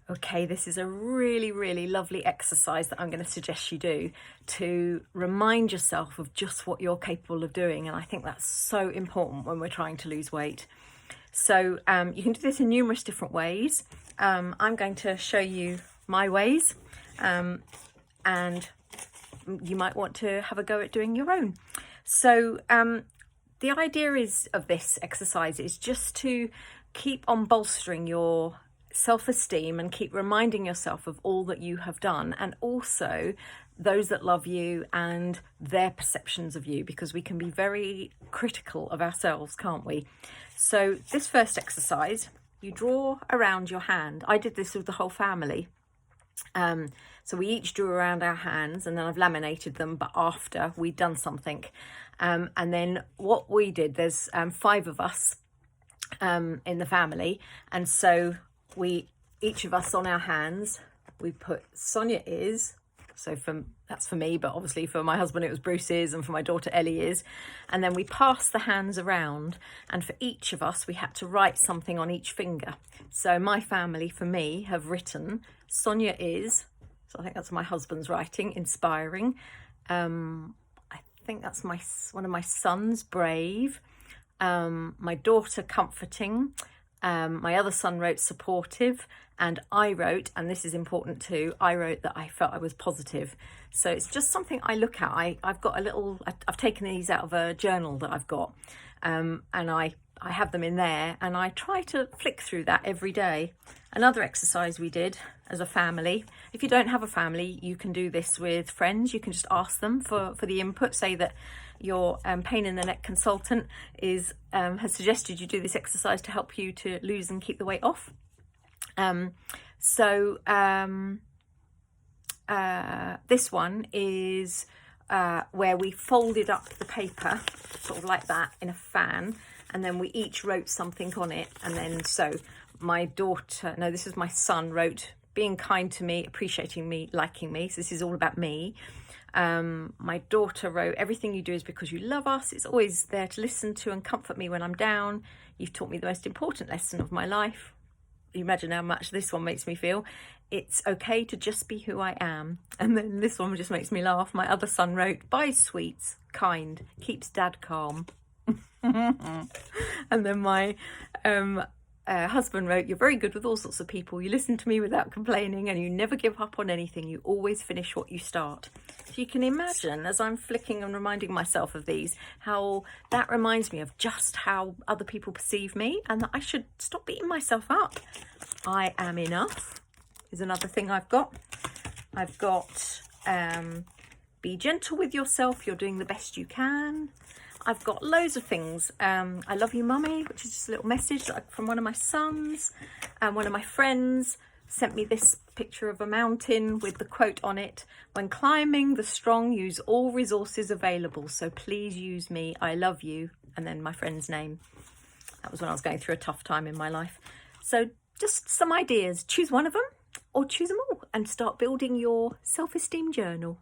Okay, this is a really, really lovely exercise that I'm going to suggest you do to remind yourself of just what you're capable of doing. And I think that's so important when we're trying to lose weight. So you can do this in numerous different ways. I'm going to show you my ways, and you might want to have a go at doing your own. So the idea of this exercise is just to keep on bolstering your self-esteem and keep reminding yourself of all that you have done, and also those that love you and their perceptions of you, because we can be very critical of ourselves, can't we? So this first exercise, you draw around your hand. I did this with the whole family. So we each drew around our hands, and then I've laminated them, but after we'd done something. And then what we did, there's 5 of us in the family, and so each of us on our hands, we put Sonia is, so that's for me, but obviously for my husband it was Bruce is, and for my daughter Ellie is. And then we passed the hands around, and for each of us we had to write something on each finger. So my family, for me, have written Sonia is, so I think that's my husband's writing, inspiring. I think that's one of my sons, brave. My daughter, comforting. My other son wrote supportive, and I wrote, and this is important too, I wrote that I felt I was positive. So it's just something I look at. I've got I've taken these out of a journal that I've got, and I have them in there, and I try to flick through that every day. Another exercise we did as a family, if you don't have a family, you can do this with friends. You can just ask them for the input. Say that your pain in the neck consultant has suggested you do this exercise to help you to lose and keep the weight off. This one is where we folded up the paper, sort of like that, in a fan, and then we each wrote something on it. And then so my daughter, no, this is my son, wrote being kind to me, appreciating me, liking me. So this is all about me. My daughter wrote, everything you do is because you love us. It's always there to listen to and comfort me when I'm down. You've taught me the most important lesson of my life. You imagine how much this one makes me feel. It's okay to just be who I am. And then this one just makes me laugh. My other son wrote, bye sweets, kind, keeps dad calm. And then my husband wrote, you're very good with all sorts of people. You listen to me without complaining, and you never give up on anything. You always finish what you start. So you can imagine, as I'm flicking and reminding myself of these, how that reminds me of just how other people perceive me, and that I should stop beating myself up. I am enough is another thing I've got. I've got be gentle with yourself. You're doing the best you can. I've got loads of things. I love you, mummy, which is just a little message from one of my sons. And one of my friends sent me this picture of a mountain with the quote on it. When climbing, the strong use all resources available. So please use me. I love you. And then my friend's name. That was when I was going through a tough time in my life. So just some ideas. Choose one of them or choose them all and start building your self-esteem journal.